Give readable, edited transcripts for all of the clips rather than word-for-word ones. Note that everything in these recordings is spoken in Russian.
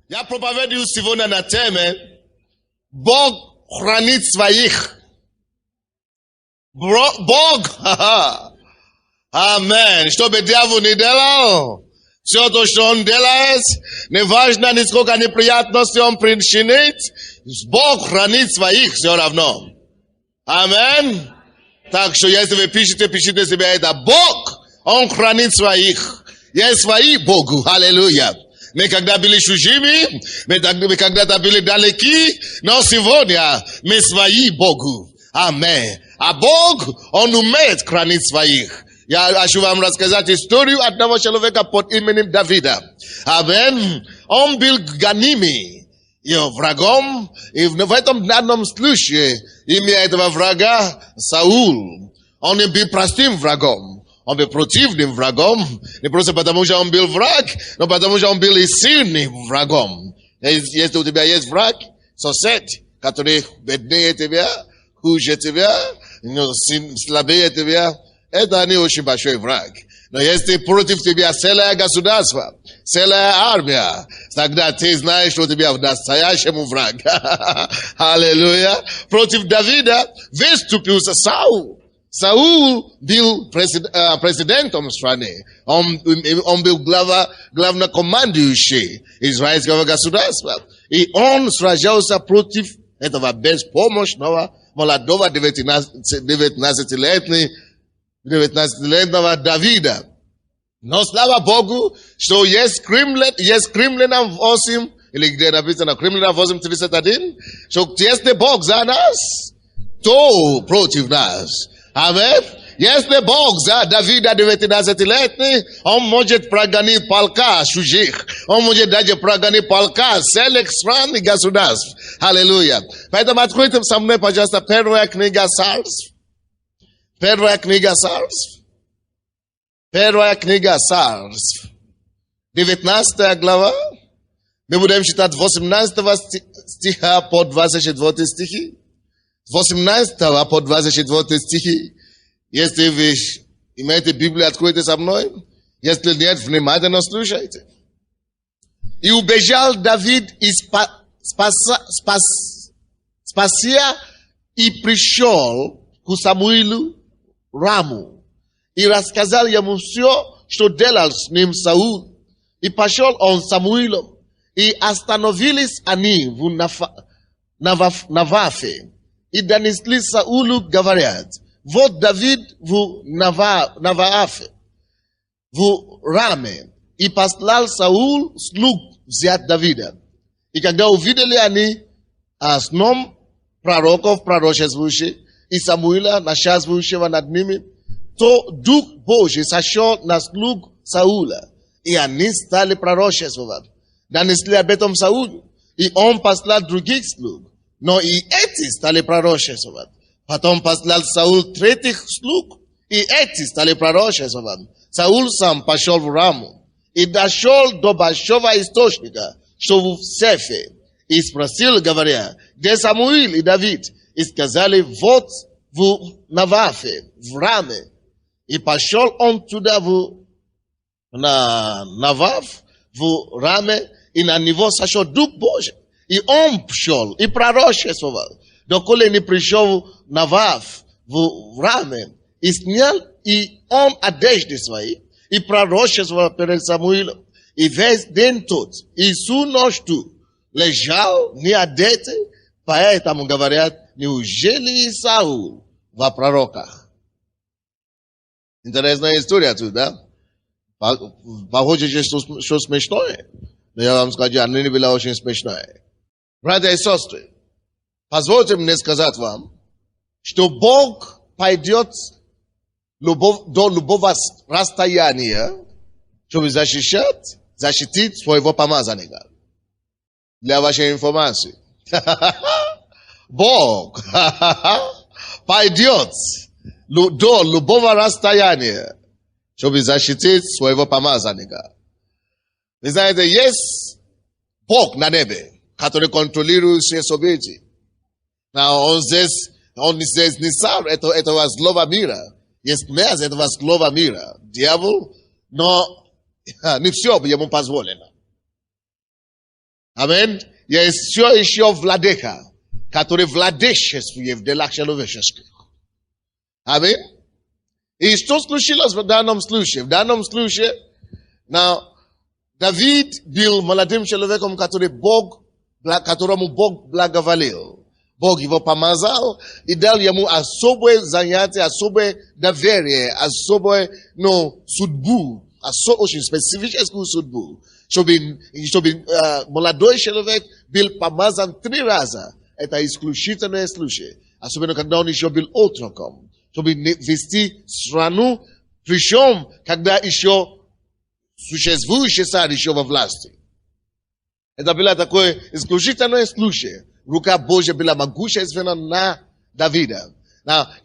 Я проповедую сегодня на теме Бог хранит своих. Бог, амин, что бы дьявол не делал, все то, что он делает, неважно, насколько неприятности он причинит, Бог хранит своих все равно. Амин. Так что если вы пишите себе это. Бог, он хранит своих. Есть свои Богу. Аллилуйя. Мы когда были чужими, мы когда-то были далеки, но сегодня мы свои Богу. Аминь. А Бог, он умеет хранить своих. Я хочу вам рассказать историю одного человека под именем Давида. Аминь. Он был гонимый врагом, и в этом данном случае имя этого врага Саул. Он был простым врагом. Он был противным врагом, не просто потому, что он был враг, но потому, что он был и сильным врагом. Если у тебя есть враг, сосед, который беднее тебя, хуже тебя, слабее тебя, это не очень большой враг. Но если против тебя целое государство, целая армия, тогда ты знаешь, что у тебя настоящему враг. Аллилуйя. Против Давида выступил Саул. Саул был президентом страны. Он был главнокомандующий израильского государства. И он сражался против этого беспомощного молодого 19-летнего Давида. Но слава Богу, что есть Кремлина 8, или где написано Кремлина 8:31, что если Бог за нас, то против нас. Аминь. Если Бог за Давида 19-летний, он может прогонить полка чужих. Он может даже прогонить полка целых стран и государств. Аллилуйя. Поэтому откройте со мной, пожалуйста, первая книга Царств. Первая книга Царств. Первая книга Царств. 19 глава. Мы будем читать 18 стиха по 24 стихи. 18 по 24 стихи. Если вы имеете Библию, откройте со мной. Если нет, внимательно слушайте. И убежал Давид из Спасия и пришел к Самуилу Раму. И рассказал ему все, что делал с ним Саул. И пошел он с Самуилом. И остановились они в Навафе. И донесли Саулу, говорят, вот Давид в Наваафе, в Раме. И послал Саул слуг взять Давида. И когда увидели они сном пророков, пророчествующих, и Самуила, начальствующего над ними, то Дух Божий сошел на слуг Саула. И они стали пророчествовать. Донесли об этом Саулу. И он послал других слуг. Но и эти стали пророчествовать. Потом послал Саул третьих слуг, и эти стали пророчествовать. Саул сам пошел в Раму и дошел до большого источника, что в Сефе, и спросил, говоря, где Самуил и Давид? И сказали, вот в Навафе, в Раме. И пошел он туда на Наваф, в Раме, и на него сошел Дух Божий. И он пошел и пророчествовал, доколе не пришел Наваф в Раме, и снял и он одежды свои, и пророчествовал перед Самуилом. И весь день тот, и всю ночь тут, лежал неодетый, поэтому говорят, неужели и Саул во пророках? Интересная история тут, да? Похоже, что смешное. Но я вам скажу, она не была очень смешная. Братья и сестры, позвольте мне сказать вам, что Бог пойдет до любого расстояния, чтобы защитить своего помазанника. Для вашей информации. Бог пойдет до любого расстояния, чтобы защитить своего помазанника. Вы знаете, есть Бог на небе, который контролирует все события. Он здесь не сам этого злого мира. Есть князь этого злого мира, дьявол, но не все ему позволено. Amen. Jest еще владыка, который владычествует в делах человеческих. Аминь. И что случилось в данном случае? В данном случае, Давид был молодым человеком, которому Бог благоволил. Бог его помазал и дал ему особое занятие, особое доверие, особую судьбу, очень специфическую судьбу, чтобы молодой человек был помазан 3 раза. Это исключительный случай, особенно когда он еще был отроком, чтобы вести страну, причем когда еще существующий царь еще во власти. Это было такое исключительное случай. Рука Божья была могущественна на Давида.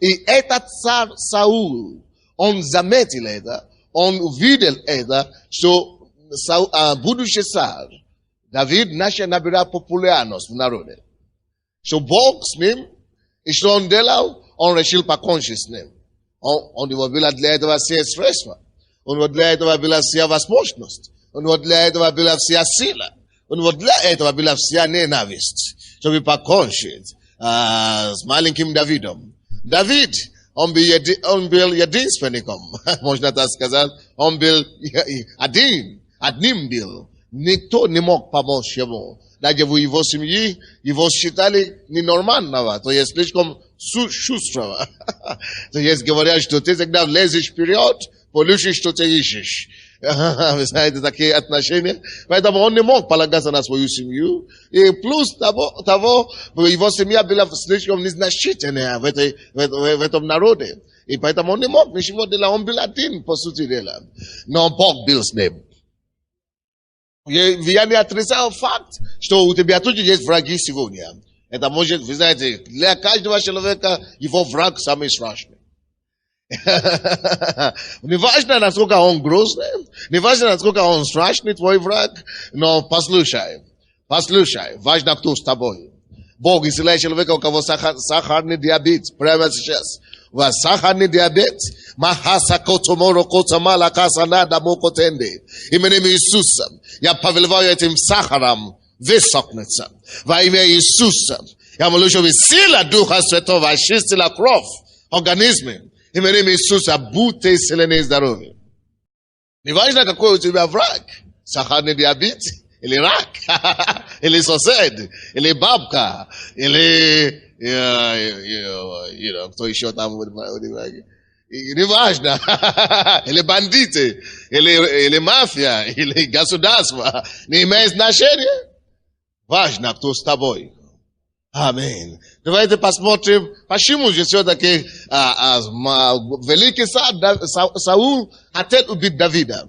И этот царь Саул, он заметил это, он увидел это, что будущий царь Давид начал набирать популярность в народе. Что Бог с ним, и что он делал, он решил покончить с ним. У него было для этого все средства. У него для этого была вся возможность. У него для этого была вся сила. У него для этого была вся ненависть, чтобы покончить с маленьким Давидом. Давид, он был единственником, можно так сказать. Он был одним был. Никто не мог помочь ему. Даже в его семье его считали ненормального, то есть слишком шустрого. То есть говорят, что ты всегда влезешь вперед, получишь, что ты ищешь. Вы знаете, такие отношения. Поэтому он не мог полагаться на свою семью. И плюс того, его семья была слишком незначительная в этом народе. И поэтому он не мог ничего делать. Он был один, по сути дела. Но Бог был с ним. Я не отрицал факт, что у тебя тоже есть враги сегодня. Это может, вы знаете, для каждого человека его враг самый страшный. Не важно, насколько он грозный, не важно, насколько он страшный, твой враг, но послушай, важно, кто с тобой. Бог исцеляет человека, у кого сахарный диабет, прямо сейчас. У вас сахарный диабет, именем Иисуса, я повелеваю этим сахаром высохнуться. Во имя Иисуса, я молю, чтобы сила Духа Святого очистила кровь в организме. Именем Иисуса, будьте исцелены и здоровы. Не важно, какой у тебя враг. Сахарный диабет, или рак, или сосед, или бабка, или кто еще там, не важно, или бандиты, или мафия, или государство, не имеет значения. Важно, кто с тобой. Аминь. Давайте посмотрим, почему же все-таки великий Саул хотел убить Давида.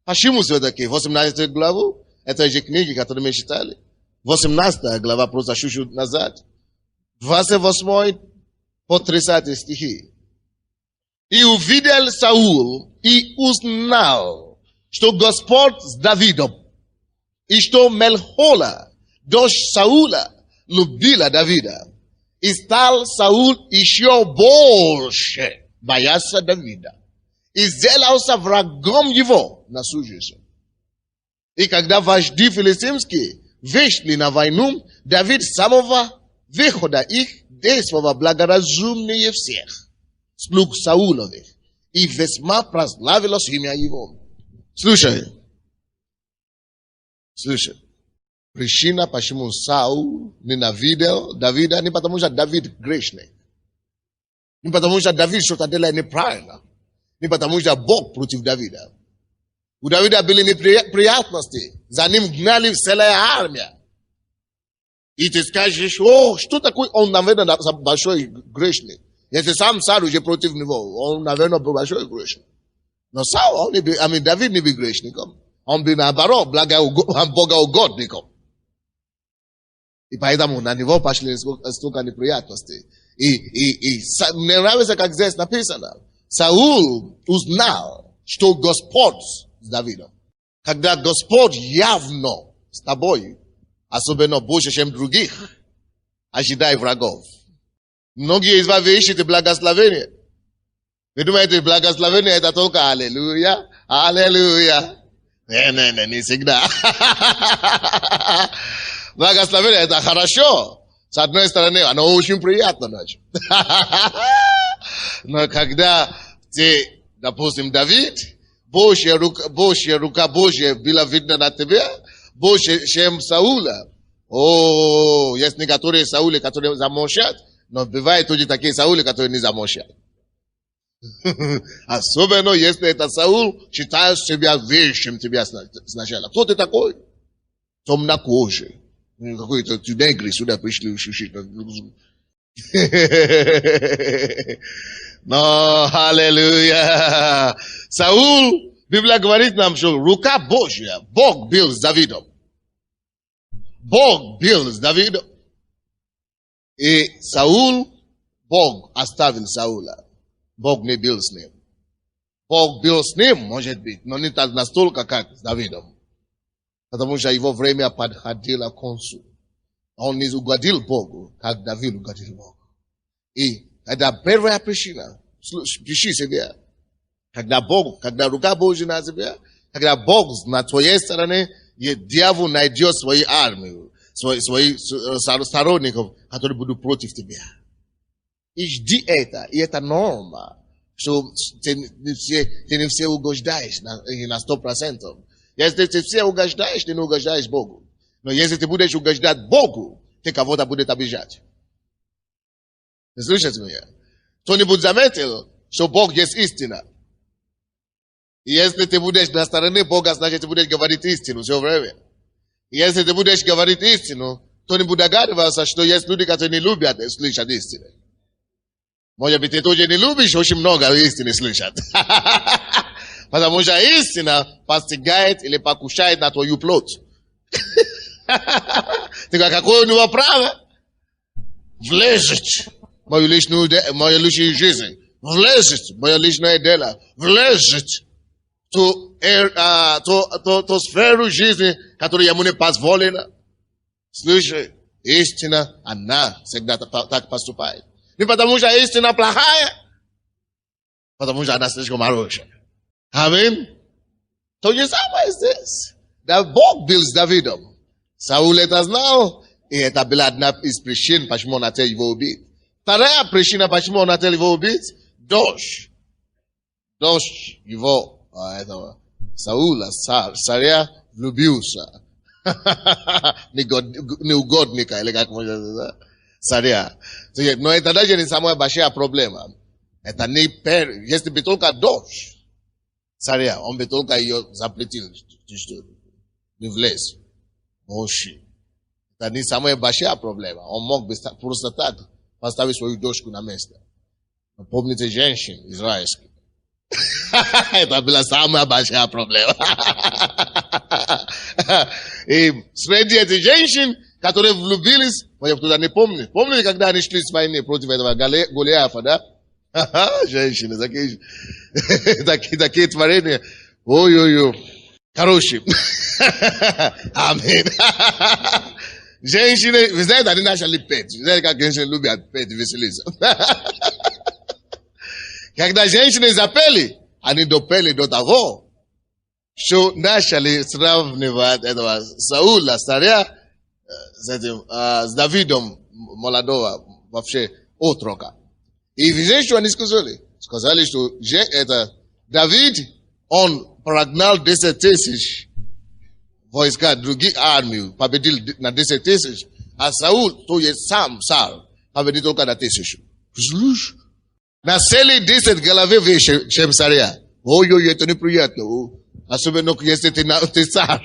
Почему все-таки? 18 главу, это же книги, которые мы читали. 18 глава, просто чуть-чуть назад. 28 по 30 стихи. И увидел Саул, и узнал, что Господь с Давидом, и что Мелхола, дочь Саула, любила Давида. И стал Саул еще больше бояться Давида. И сделался врагом его на всю жизнь. И когда вожди филистимские вышли на войну, Давид с самого выхода их действовал благоразумнее всех слуг Сауловых. И весьма прославилось имя его. Слушай. Причина, почему Саул ненавидел Давида, не потому что Давид грешный. Не потому что Давид что-то делает неправильно. Не потому что Бог против Давида. У Давида были неприятности. За ним гнали целая армия. И ты скажешь, что такое? Он, наверное, большой грешник. Если сам царь уже против него, он, наверное, был большой грешник. Но Саул, Давид не был грешником. Он был, наоборот, богоугодником. И поэтому на него пошли столько неприятностей. И мне нравится, как здесь написано. Саул узнал, что Господь с Давидом. Когда Господь явно с тобой, особенно больше, чем других, ожидай врагов. Многие из вас ищете благословение. Вы думаете, благословение это только аллилуйя, аллилуйя. Не всегда. Благословение это хорошо. С одной стороны, оно очень приятно, значит. Но когда ты, допустим, Давид, Божья рука Божья была видна на тебе, больше, чем Саула. Есть некоторые Саулы, которые замолчат, но бывают тоже такие Саулы, которые не замолчат. Особенно, если это Саул, считаешь себя вещим тебя сначала. Кто ты такой? Темнокожий. Какой-то негры сюда пришли учить. Но, аллилуйя. Саул, Библия говорит нам, что рука Божья, Бог был с Давидом. Бог был с Давидом. И Саул, Бог оставил Саула. Бог не был с ним. Бог был с ним, может быть, но не так настолько, как с Давидом. Потому что его время подходило к концу. Он не угодил Богу, как Давид угодил Богу. И это первая причина. Пиши себе. Когда рука Божья на тебе, когда Бог на твоей стороне, дьявол найдет свою армию, своих сторонников, которые будут против тебя. И жди это, и это норма, что ты не все угождаешь на 100%. Если ты все угождаешь, ты не угождаешь Богу. Но если ты будешь угождать Богу, ты кого-то будет обижать. Ты слышите меня? Кто-нибудь заметил, что Бог есть истина? И если ты будешь на стороне Бога, значит, ты будешь говорить истину все время. И если ты будешь говорить истину, то не будет догадываться, что есть люди, которые не любят слышать истину. Может быть, ты тоже не любишь очень много истины слышать. Потому что истина постигает или покушает на твою плоть. Ты говоришь, какое у него право? Влезет в мою личную жизнь. Влезет в мое личное дело. Влезет в ту сферу жизни, которая ему не позволена. Слушай, истина, она всегда так поступает. Не потому что истина плохая, потому что она слишком хорошая. Аминь. То же самое здесь. Да Бог был с Давидом. Саул это знал, и это была одна из причин, почему он хотел его убить. Вторая причина, почему он хотел его убить, дождь. Дождь его, этого Саула, царя, влюбился. Неугодника, или как можно сказать, царя. Но это даже не самая большая проблема. Это не если бы только дождь царя, он бы только ее запретил, не влез. Это не самая большая проблема. Он мог бы просто так поставить свою дочку на место. Но помните женщин израильских? Это была самая большая проблема. И среди этих женщин, которые влюбились, может, кто-то не помнит. Помните, когда они шли с войны против этого Голиафа, да? Женщины, такие творения. Ой-ой-ой. Хорошие. Аминь. Женщины, вы знаете, они начали петь. Вы знаете, как женщины любят петь и веселиться. Когда женщины запели, они допели до того, что начали сравнивать этого Саула, царя, с Давидом, молодого, вообще, отрока. И видите, что они сказали? Сказали, что это Давид, он прогнал 10 тысяч войска, других армий, победил на 10 тысяч, а Саул, то есть сам царь, победил только на 1000. Слушай, на целые 10 головы выше, чем царя. Ой-ой, это неприятно. Особенно, если ты царь.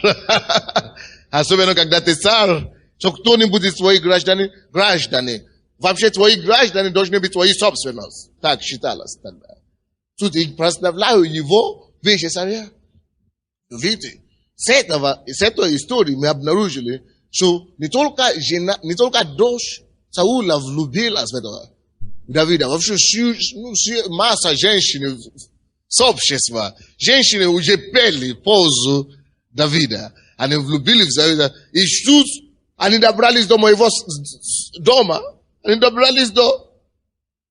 Особенно, когда ты царь, что кто-нибудь из твоих граждане, вообще твои граждане должны быть твои собственность. Так считалось тогда. Тут я прославляю его выше царя. Видите, с этой истории мы обнаружили, что не только дочь Саула влюбилась в этого Давида, вообще масса женщин с общества. Женщины уже пели пользу Давида. Они влюбились в Давида. И тут они добрались до моего дома. Они добрались до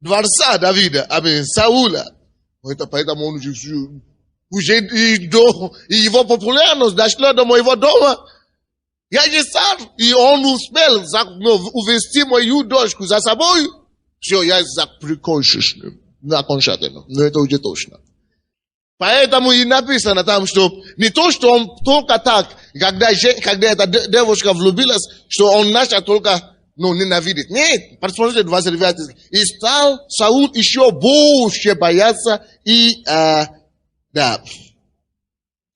дворца Давида, Саула. Поэтому он Уже его популярность дошла до моего дома. Я же сам, и он успел увести мою дочку за собой. Все, я прикончишь окончательно. Но это уже точно. Поэтому и написано там, что не то, что он только так, когда эта девушка влюбилась, что он начал только ненавидеть. Нет, посмотрите, 29. И стал Саул еще больше бояться и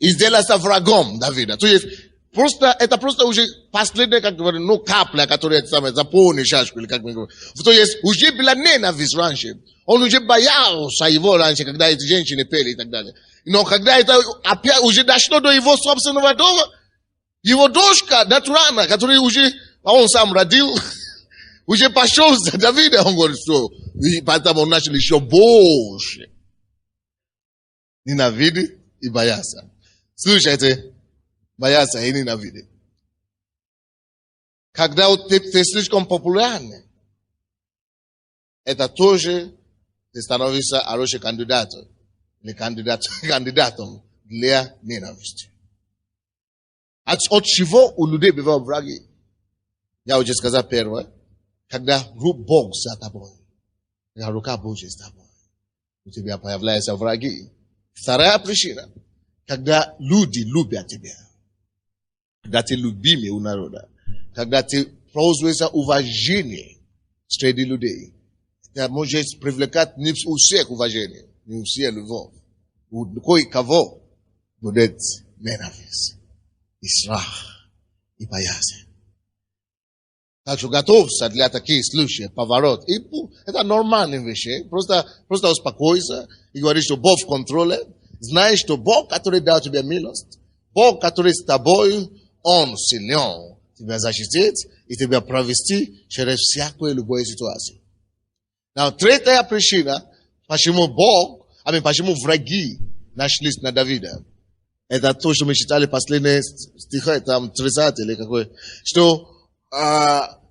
сделался врагом Давида. То есть, это просто уже последняя, как говорю, капля, которая заполнит чашку, или как мы говорим. То есть, уже была ненависть раньше. Он уже боялся его раньше, когда эти женщины пели и так далее. Но когда это опять уже дошло до его собственного дома, его дочка, натурально, которую уже он сам родил, уже пошел за Давида, он говорит, что, и поэтому он начал еще больше ненавидеть и бояться. Слушайте, бояться и ненавидеть. Когда ты слишком популярный, это тоже ты становишься хорошим кандидатом или кандидатом для ненависти. От чего у людей бывают враги? Я уже сказал первое, когда Бог за тобой, когда рука Божья с тобой, у тебя появляются враги. Вторая причина, когда люди любят тебя, когда ты любимый у народа, когда ты пользуешься уважением среди людей. Ты можешь привлекать не у всех уважение, не у всех любовь. У кое-кого будет ненависть, и страх, и боязнь. Так что готовься для таких случаев, поворот. И это нормальные вещи. Просто успокойся и говори, что Бог в контроле. Знаешь, что Бог, который дал тебе милость, Бог, который с тобой, Он силен тебя защитить и тебя провести через всякую любую ситуацию. Третья причина, почему почему враги нашлись на Давида. Это то, что мы читали последние стихи, там 30 или какой. Что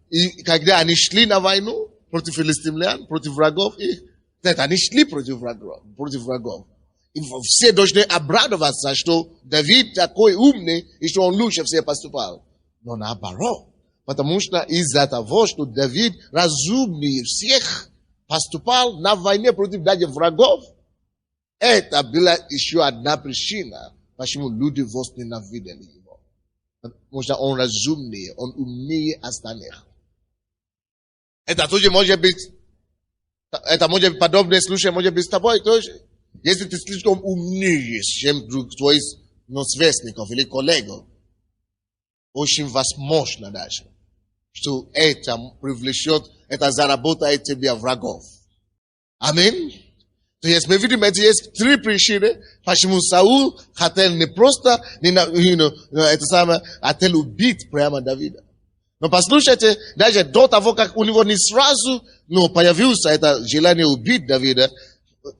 и когда они шли на войну против филистимлян, против врагов их, они шли против врагов. И все должны обрадоваться, что Давид такой умный, и что он лучше всех поступал. Но наоборот, потому что из-за того, что Давид разумнее всех поступал на войне против даже врагов, это была еще одна причина, почему люди возненавидели его. Потому что он разумнее, он умнее остальных. Это тоже может быть подобное случай, может быть с тобой тоже. Если ты слишком умнее, чем твоих сверстников или коллегов, очень возможно даже, что это привлечет, это заработает тебе врагов. Аминь. То есть мы видим, это есть три причины, почему Саул хотел не просто, хотел убить прямо Давида. Но послушайте, даже до того, как у него не сразу, появился это желание убить Давида,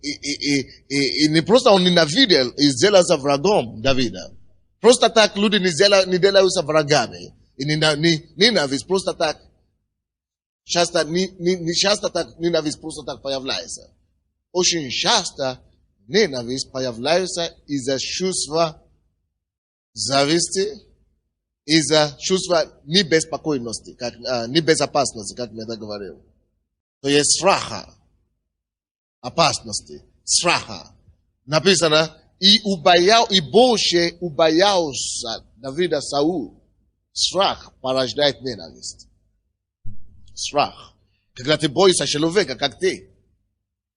и не просто он ненавидел и сделался врагом Давида. Просто так люди не делаются врагами. И ненависть просто так, не часто так ненависть просто так появляется. Очень часто ненависть появляется из-за чувства зависти, из-за чувства небеспокойности, небезопасности, как мы это говорим. То есть страха, опасности, страха. Написано, и больше убоялся Давида Саул. Страх порождает ненависть. Страх. Когда ты боишься человека, как ты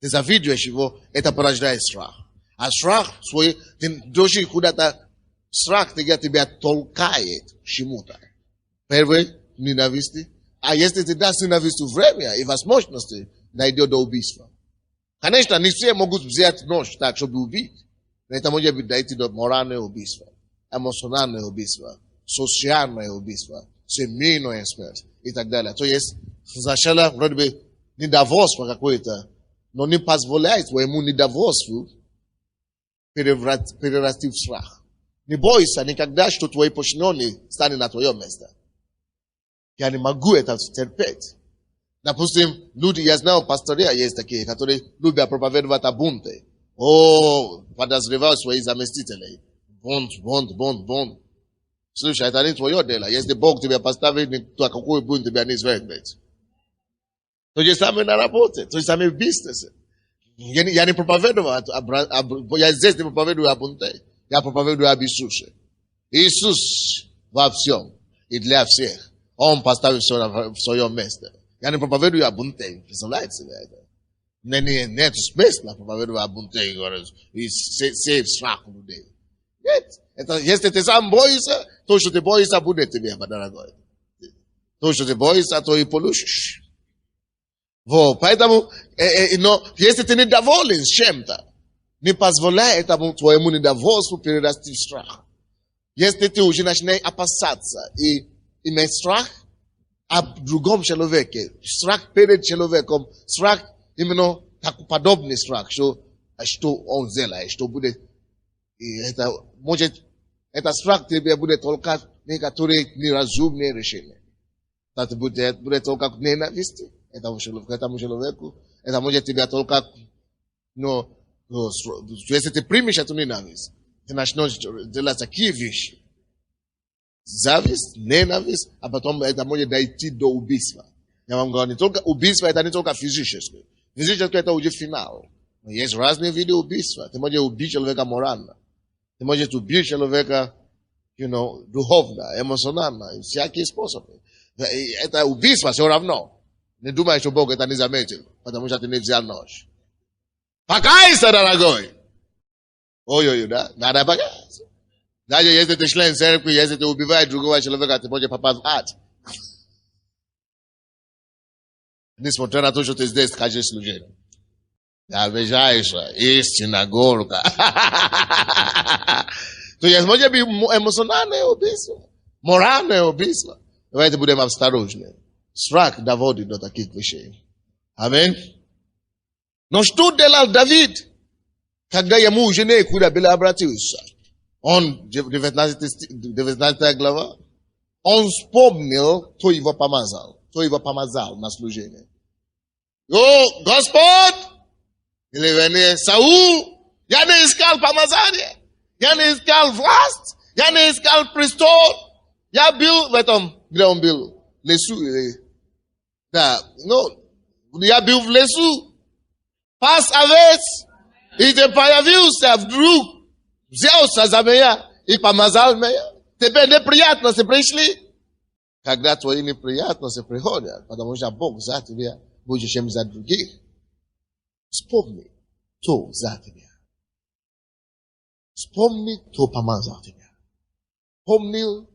завидуешь его, это порождает страх. А страх свой, ты должен куда-то, страх тебя толкает к чему-то. Первое, ненависти. А если ты дашь ненавистью время и возможности, дойдет до убийства. Конечно, не все могут взять нож так, чтобы убить. Но это может быть дойти до морального убийства, эмоционального убийства, социальное убийство, семейная смерть и так далее. То есть, сначала вроде бы недовольство какое-то, но не позволяет своему недовольству перерасти в страх. Не бойся никогда, что твой подчиненный станет на твое место. Я не могу это терпеть. Допустим, люди, я знаю, пастыря есть такие, которые любят проповедовать о бунте. подозревал свои заместителей. Бунт. Слушай, это не твое дело. Если Бог тебя поставит, то какой бунт тебя не свергнет? То же самое на работе, то же самое в бизнесе. Я не проповедую, я здесь не проповедую о бунте. Я проповедую об Иисусе. Иисус во всем и для всех. Он поставил все в своем месте. Я не проповедую о бунте. Представляете себе это? Нет смысла проповедовать о бунте и сеять страх у людей. Нет. Это, если ты сам боишься, то, что ты боишься, будет тебе, дорогой. То, что ты боишься, то и получишь. Вот, поэтому, но если ты недоволен чем-то, не позволяй этому твоему недовольству перерасти в страх. Если ты уже начинаешь опасаться и иметь страх о другом человеке, страх перед человеком, страх именно так подобный страх, что он сделает, что будет, и это может, это страх тебе будет только некоторые неразумные решения. Это будет только ненависти этому человеку, это может тебя только, если ты примешь эту ненависть, ты начнешь делать такие вещи. Зависть, ненависть, а потом это может дойти до убийства. Я вам говорю, не только убийство, это не только физическое. Физическое это уже финал. Но есть разные виды убийства. Ты можешь убить человека морально. Ты можешь убить человека, духовно, эмоционально, всякие способы. Это убийство все равно. Не думай, что Бог это не заметил, потому что ты не взял нож. Покайся, дорогой! Ой-ой-ой, да? Надо покаяться. Даже если ты член церкви, если ты убиваешь другого человека, ты можешь попасть в ад. Несмотря на то, что ты здесь кажешь служение. Обижаешься, истина горка. То есть может быть эмоциональное убийство, моральное убийство. Давайте будем осторожны. Страх доводит до таких вещей. Аминь. Но что делал Давид, когда ему уже некуда было обратиться? Он, 19 глава, он вспомнил, кто его помазал на служение. Господь! Или вернее, Саул, я не искал помазание, я не искал власть, я не искал престол. Я был в этом, где он был, лесу. Да, я был в лесу, пас овец, и ты появился вдруг, взялся за меня и помазал меня. Тебе неприятности пришли. Когда твои неприятности приходят, потому что Бог за тебя больше, чем за других, вспомни, кто за тебя. Вспомни, кто помазал тебя.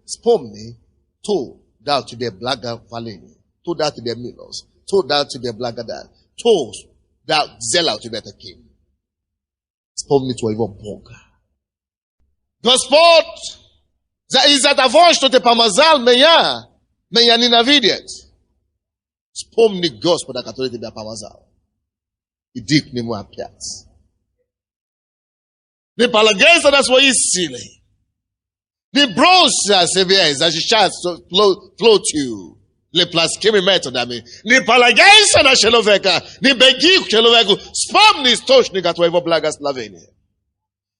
Вспомни, кто дал тебе благоволение, кто дал тебе милость, кто дал тебе благодать, кто сделал тебя таким. Вспомни твоего Бога. Господь, из-за того, что ты помазал меня ненавидят. Вспомни Господа, который тебя помазал. Иди к нему опять. Не полагайся на свои силы. Не бросься себе защищать плотью плотскими методами. Не полагайся на человека. Не беги к человеку. Вспомни источника твоего благословения.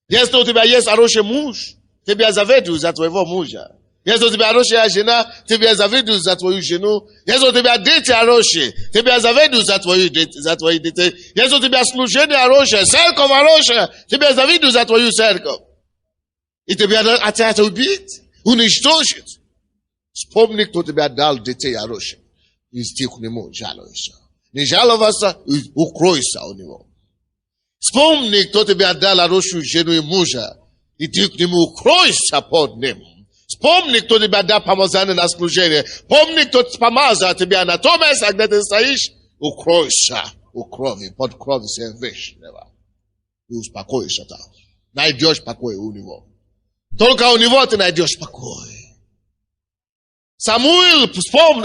Если у тебя есть хороший муж, тебя завидуют за твоего мужа. Если у тебя хорошая жена, тебя завидуют за твою жену. Если у тебя дети хорошие, тебя завидуют за твои детей. Если у тебя служение хорошее, церковь хорошая, тебя завидуют за твою церковь. И тебя хотят убить, уничтожить. Вспомни, кто тебя дал детей хороших. И иди к нему, жалуйся. Не жаловаться, укройся у него. Вспомни, кто тебя дал хорошую жену и мужа. Иди к нему, укройся под ним. Вспомни, кто тебя дал помазание на служение. Помни, кто помазал тебя на то место, где ты стоишь. Укройся у крови, под кровью всех вечного. И успокойся там. Найдешь покой у него. Только у него ты найдешь покой. Самуил вспомнил,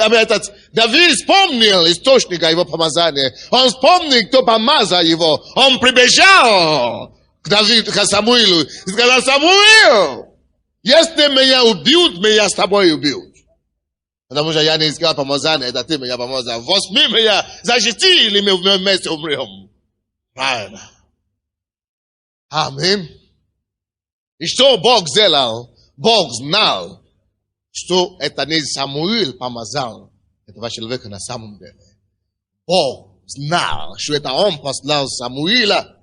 Давид вспомнил источника его помазания. Он вспомнил, кто помазал его. Он прибежал к Самуилу и сказал: Самуил, если меня убьют, меня с тобой убьют. Потому что я не искал помазания, это ты меня помазал. Возьми меня, защити, или мы вместе умрем. Правильно. Аминь. И что Бог сделал? Бог знал, что это не Самуил помазал этого человека на самом деле. Бог знал, что это он послал Самуила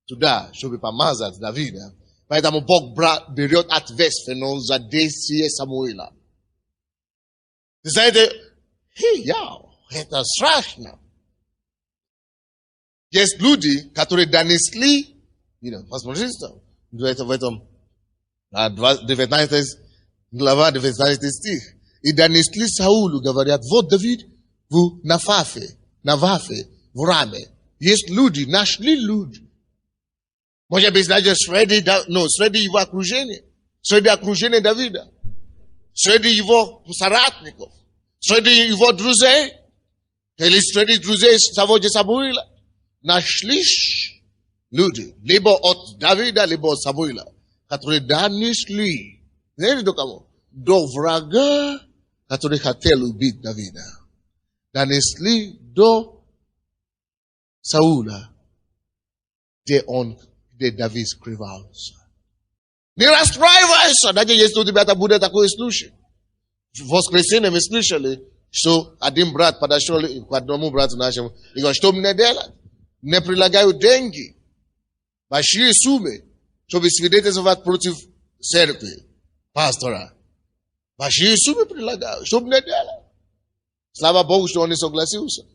туда, чтобы помазать Давида. Поэтому Бог берет ответственность за действие Самуила. Вы знаете, это страшно. Есть люди, которые донесли, посмотрите, в этом 19 глава, 19 стих, и донесли Саулу, говорят, вот Давид в Навафе, в Раме. Есть люди, нашли люди. Может быть, даже среди его окружения, среди окружения Давида, среди его соратников, среди его друзей, или среди друзей того же Самуила, нашлись люди, либо от Давида, либо от Самуила, которые донесли, знаете до кого? До врага, который хотел убить Давида. Донесли до Саула, где Давид скрывался. Не расстраивайся, даже если у тебя будет такой случай. В воскресенье мы слышали, что один брат подошел к одному брату нашему и говорит, что мне делать? Мне предлагают деньги, большие суммы, чтобы свидетельствовать против церкви, пастора. Большие суммы предлагают, что мне делать? Слава Богу, что он не согласился.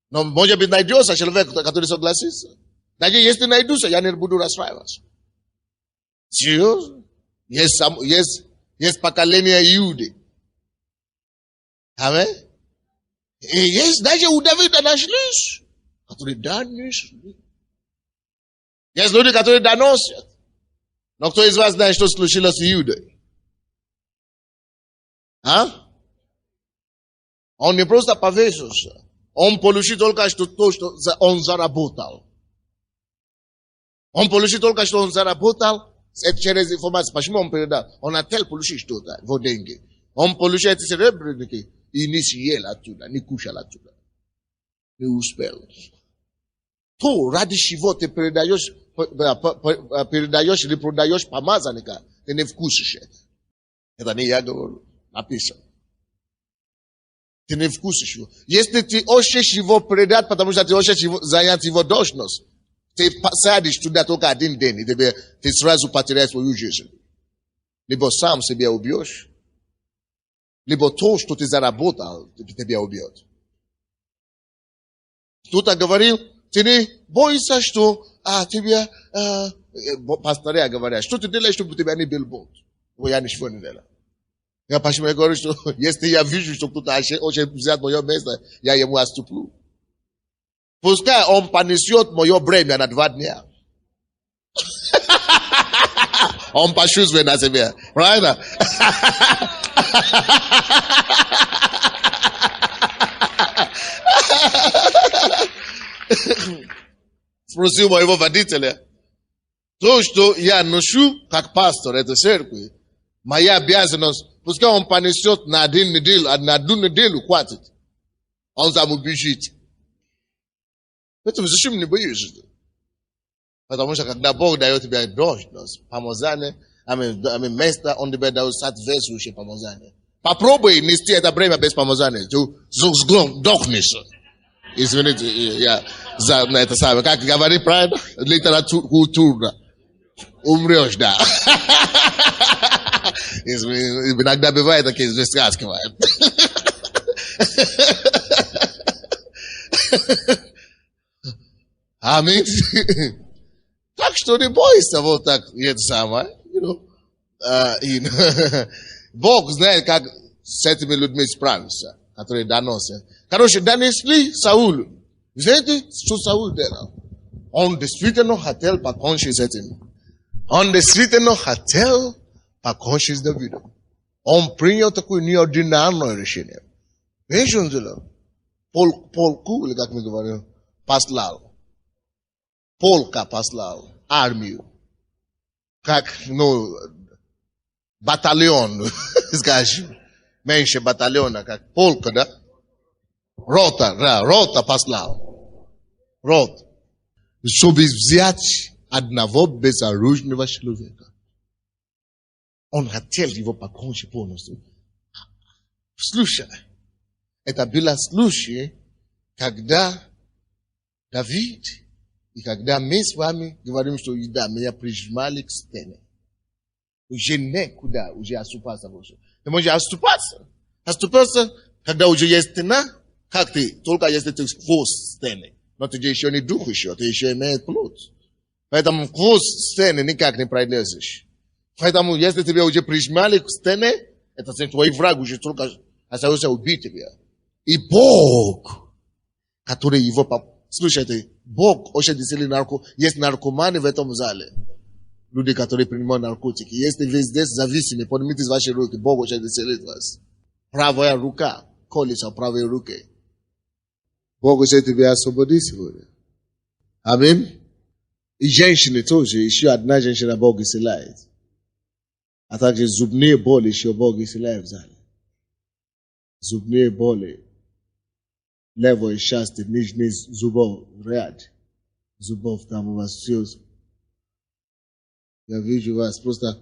Но, может быть, найдется человек, который согласится. Даже если найдутся, я не буду расстраиваться. Серьезно? Есть поколение Иуды. Аминь. И есть даже у Давида нашлись, которые донесли. Есть люди, которые доносят. Но кто из вас знает, что случилось с Иудой? Он не просто повесился. Он получил только что то, что он заработал. Он получил только что он заработал через информацию. Почему он передал? Он хотел получить что-то, его деньги. Он получил эти серебряники и не съел оттуда, не кушал оттуда. Не успел. То, ради чего ты передаешь или продаешь помазанника, ты не вкусишь это. Это не я говорю, написано. Ты не вкусишь его. Если ты хочешь его предать, потому что ты хочешь занять его должность, ты посадишь туда только один день, и ты сразу потеряешь свою жизнь. Либо сам себя убьешь, либо то, что ты заработал, тебя убьет. Кто-то говорил, ты не бойся, что пастыря говорят, что ты делаешь, чтобы тебя не бил Бог? Я ничего не делаю. Я почему я говорю, что если я вижу, что кто-то хочет взять мое место, я ему отступлю. Пускай он понесет мое бремя на 2 дня. Он почувствует на себе. Правильно? Спросил моего водителя. То, что я ношу как пастор этой церкви, моя обязанность, пускай он понесет на 1 неделю, на 1 неделю хватит. Он сам убежит. Поэтому зачем не боишься? Потому что когда Бог дает тебе должность, помазание, место, он тебе дает соответствующее помазание. Попробуй нести это бремя без помазания. Ты сдохнешь. Извините, я за это самое. Как говорит правильно? Литература. Умрешь, да. Иногда бывает такие сказки. Аминь. Так что не бойся вот так, это самое. Бог знает, как с этими людьми справиться, которые доносят. Короче, донесли Саулу. Знаете, что Саул делал? Он действительно хотел покончить с этим. Он действительно хотел покончить с Давидом. Он принял такое неординарное решение. Видишь, он сделал? Полку, или как мы говорим, послал. Полка послал армию. Как, батальон, скажем. Меньше батальона, как полка, да? Рота послал. Чтобы взять одного безоружного человека. Он хотел его покончить полностью. Слушай, это был случай, когда Давид, и когда мы с вами говорим, что да, меня прижимали к стене. Уже некуда, уже оступаться больше. Ты можешь оступаться. Оступаться, когда уже есть стена, как ты, только если ты хвост стены. Но ты еще не дух еще, ты еще имеешь плоть. Поэтому хвост стены никак не пройдешь. Поэтому, если тебя уже прижимали к стене, это значит, твой враг уже только остался убить тебя. И Бог, который его... Слушайте, Бог очень действительно есть наркоманы в этом зале. Люди, которые принимают наркотики. Если вы здесь зависимы, поднимите ваши руки. Бог очень исцелит вас. Правая рука. Колется правой рукой. Бог хочет тебя освободить сегодня. Аминь. И женщины тоже. Еще одна женщина Бог исцеляет. А также зубные боли еще Бог исцеляет в зале. Зубные боли. Левой части, нижний зубов, ряд. Зубов там у вас все. Я вижу вас, просто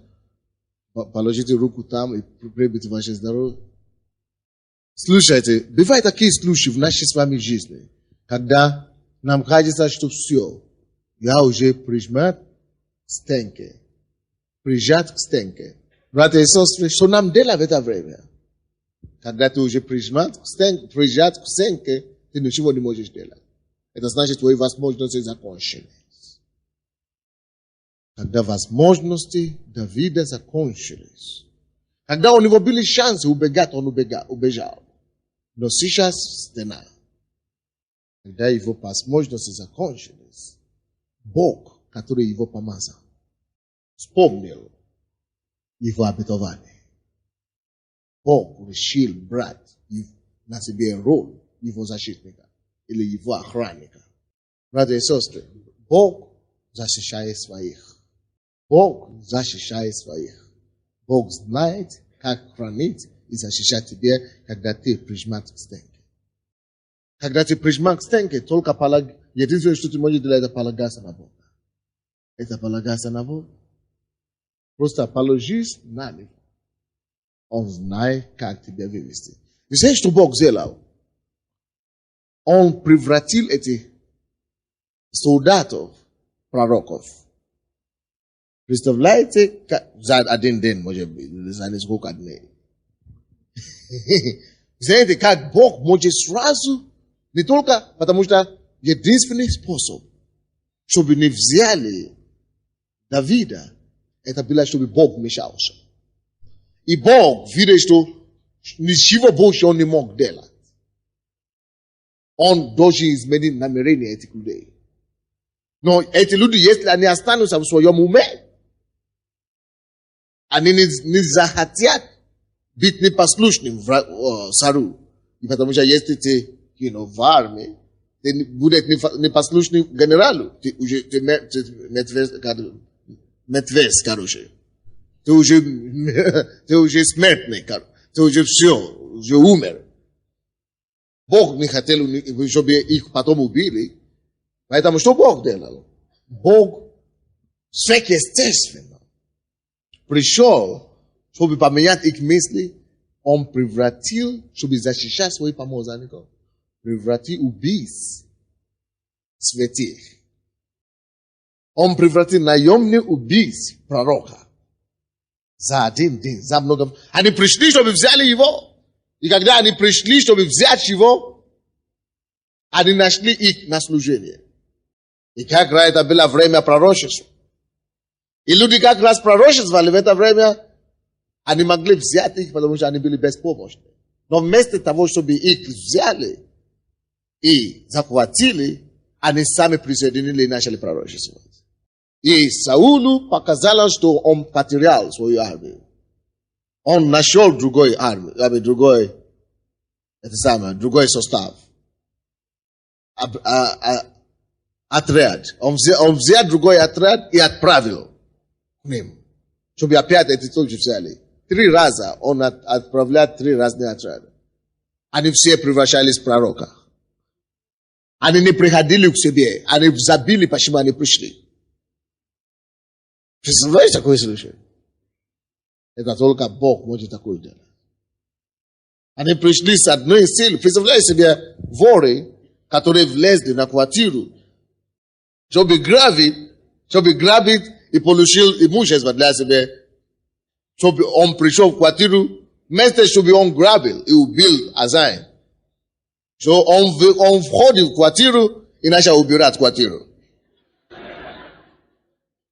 положите руку там и прибейте ваше здоровье. Слушайте, бывают такие случаи в нашей с вами жизни, когда нам кажется, что все, я уже прижат к стенке. Прижат к стенке. Братья и сестры, что нам делать в это время? Когда ты уже прижат к стенке, ты ничего не можешь делать. Это значит, твои возможности закончены. Когда возможности Давида закончились. Когда у него были шансы убегать, он убежал. Но сейчас стена. Когда его возможности закончились, Бог, который его помазал, вспомнил его обетование. Бог решил брать на себе роль его защитника или его охранника. Братья и сестры, Бог защищает своих. Бог защищает своих. Бог знает, как хранить и защищать тебя, когда ты прижмат к стенке. Когда ты прижмат к стенке, только единственное, что ты можешь делать, это полагаться на Бога. Это полагаться на Бога. Просто положись на Него. Он знает, как тебя вывести. И знаешь, что Бог сделал? Он превратил этих солдатов, пророков. Представляете, за один день, может быть, за несколько дней. Знаете, как Бог может сразу, не только потому что единственный способ, чтобы не взяли Давида, это было, чтобы Бог вмешался. И Бог, видя, что ничего больше он не мог делать. Он должен изменить намерения этих людей. Но эти люди, если они останутся в своем уме, они не захотят быть непослушным царю. И потому что если ты, в армии, ты будешь непослушным генералу, ты уже мертвец, короче. Ты уже смертный, ты уже все, уже умер. Бог не хотел, чтобы их потом убили. Поэтому что Бог делал? Бог сверхъестественно пришел, чтобы поменять их мысли. Он превратил, чтобы защищать своих помазанников, превратил убийц святых. Он превратил наемных убийц пророка. За один день, за много. Они пришли, чтобы взяли его. И когда они пришли, чтобы взять его, они нашли их на служение. И как раз это было время пророчества. И люди как раз пророчествовали в это время, они могли взять их, потому что они были беспомощны. Но вместо того, чтобы их взяли и захватили, они сами присоединили и начали пророчествовать. И Саулу показалось, что он потерял свою армию. Он нашел другой армию, другой состав. Отряд. Он взял другой отряд и отправил к ним. Чтобы опять эти тоже взяли. 3 раза он отправлял 3 разные отряда. Они все превращались в пророка. Они не приходили к себе. Они забили, почему они пришли. Представляешь такое случай? Это только Бог может такое делать. Они пришли с одной целью. Представляешь себе воры, которые влезли на квартиру, чтобы грабить и получил имущество для себя. Чтобы он пришел в квартиру, вместо чтобы он грабил и убил хозяин. Он входит в квартиру и начал убирать квартиру.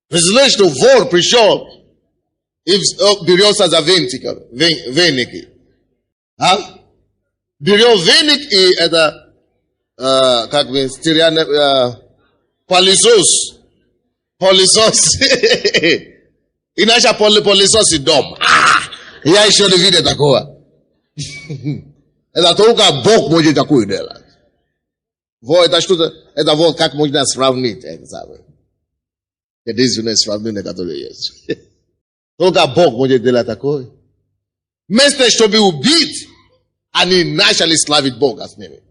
Представляешь, что вор пришел и берется за веники. Берет веник и это, как бы, пылесос. И начал пылесосить дом. Я еще не видел такого. Это только Бог может такое делать. Вот это что-то, это вот как можно сравнить, это самое. Единственное сравнение, которое есть. Только Бог может делать такое. Вместо чтобы убить, они начали славить Бога с ними.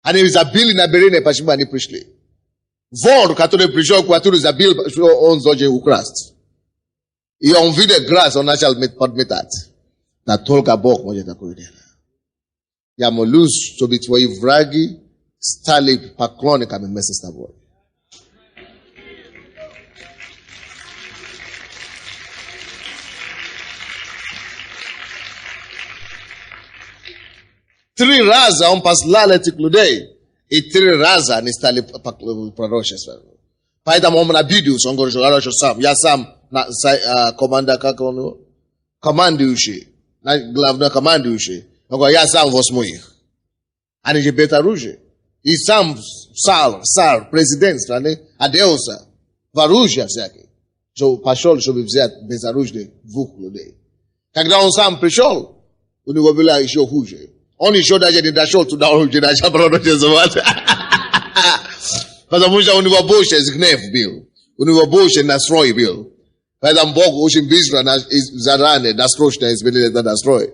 Они забили на беремене, почему они пришли. Вор, который пришел в квартиру, забил, он должен украсть. И он видел грязь, он начал подметать. Да только Бог может такое делать. Я молюсь, чтобы твои враги стали поклонниками вместе с тобой. Три раза он послал этих людей. И 3 раза они стали пророчествовать. Поэтому он обиделся, он говорит, хорошо, сам. Я сам командующий, главный командующий. Он говорит, я сам возьму их. Они же безоружие. И сам царь, президент страны, оделся в оружие всякое. Пошел, чтобы взять безоружие 2 людей. Когда он сам пришел, у него было еще хуже. Он еще даже не дошел туда, он уже начал пророчествовать. Потому что у него больше гнев был. У него больше настрой был. Поэтому Бог очень быстро заранее досрочно изменил этот настрой.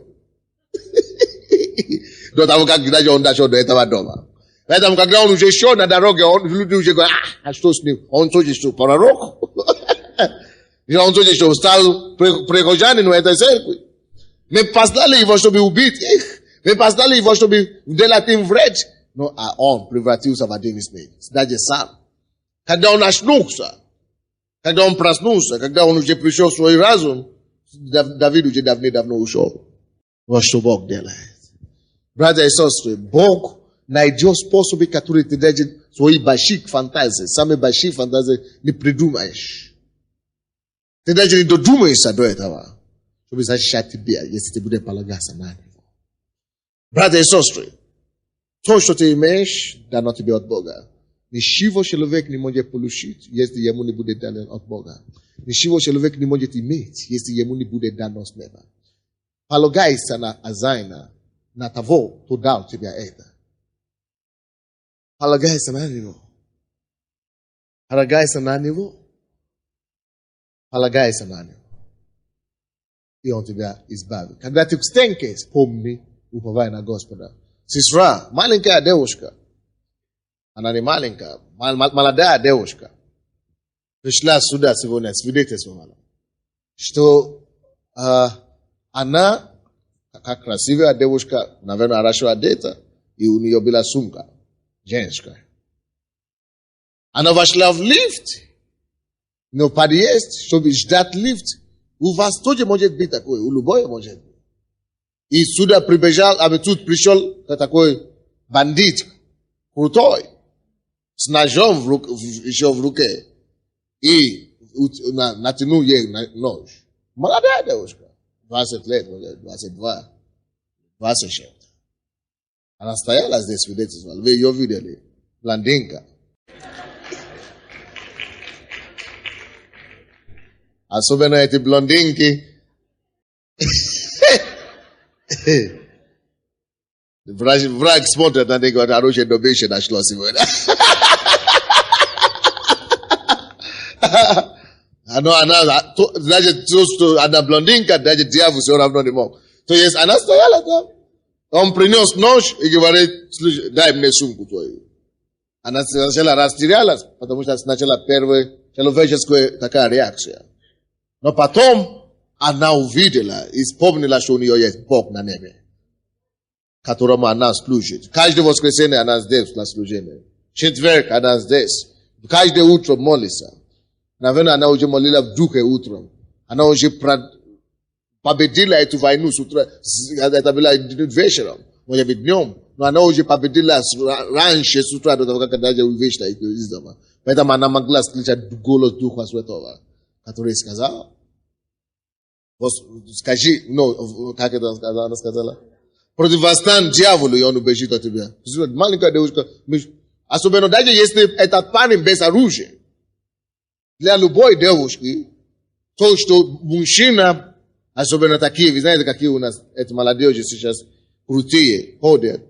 До того, как даже он дошел до этого дома. Поэтому, когда он уже шел на дороге, люди уже говорят, а что с ним? Он тоже что, пророк? Он тоже что, стал прихожанином этой церкви. Мы послали его, чтобы убить их. Мы послали его, чтобы делать им вред. Но он превратился в один из них. Даже сам. Когда он очнулся, когда он проснулся, когда он уже пришел в свой разум, Давид уже давно ушел. Вот что Бог делает. Братья и сестры, Бог найдет способы, которые ты даже свои большие фантазии, самые большие фантазии не придумаешь. Ты даже не додумаешься до этого, чтобы защищать тебя, если ты будешь полагаться на него. Братья и сестры, то, что ты имеешь, дано тебе от Бога. Ничего человек не может получить, если ему не будет дано от Бога. Ничего человек не может иметь, если ему не будет дано с неба. Полагайся на хозяина, на того, кто дал тебе это. Полагайся на него. Полагайся на него. Полагайся на него. И он тебя избавит. Когда ты встанешь, помни, уповай на Господа. Сестра, маленькая девушка. Она не маленькая, молодая девушка. Пришла сюда сегодня свидетельствовала, что она, как красивая девушка, наверное, хорошо одета, и у нее была сумка, женская. Она вошла в лифт, но подъезд, чтобы ждать лифт, у вас тоже может быть такой, у любой может быть. И сюда прибежал, а тут пришел такой бандит, крутой, с ножом еще в руке. И натянул ей нож. Молодая девушка. 20 лет, 22, 20 чем-то. Она стояла здесь свидетельствовала. Вы ее видели. Блондинка. Особенно эти блондинки. Враг смотрит на них, говорит, хорошее добыча нашло сегодня. Значит, она блондинка, даже дьявол все равно не мог. То есть она стояла там. Он принес нож и говорит, слушай, дай мне сумку твою. Она сначала растерялась, потому что сначала первый Человеческая такая реакция. Но потом она увидела, и вспомнила, что у нее есть Бог на небе, которому она служит. Каждое воскресенье она здесь на служении. Четверг она здесь. Каждое утро молится. Наверное, она уже молила в духе утром. Она уже победила эту войну с утра. Это было вечером. Может быть, днем. Но она уже победила раньше с утра до того, как она вышла из дома. Поэтому она могла слышать голос Духа Святого, который сказал, скажи, как это она сказала? Противостань дьяволу, и он убежит от тебя. Маленькая девушка, особенно даже если этот парень без оружия. Для любой девушки, то, что мужчина, особенно такие, вы знаете, какие у нас эти молодежи сейчас крутые, ходят.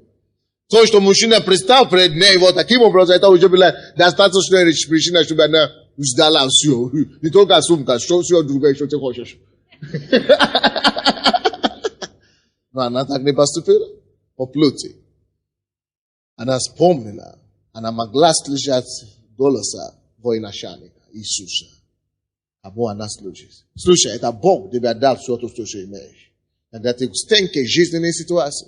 То, что мужчина пристал перед ней вот таким образом, это уже была достаточная причина, чтобы она ждала все. Не только сумка, что все другое, что ты хочешь. Но она так не поступила по плоти. Она вспомнила, она могла слышать голоса военачальника Иисуса. Кому она служит. Слушай, это Бог тебя дал все то, что ты имеешь. Когда ты в стенке жизненной ситуации,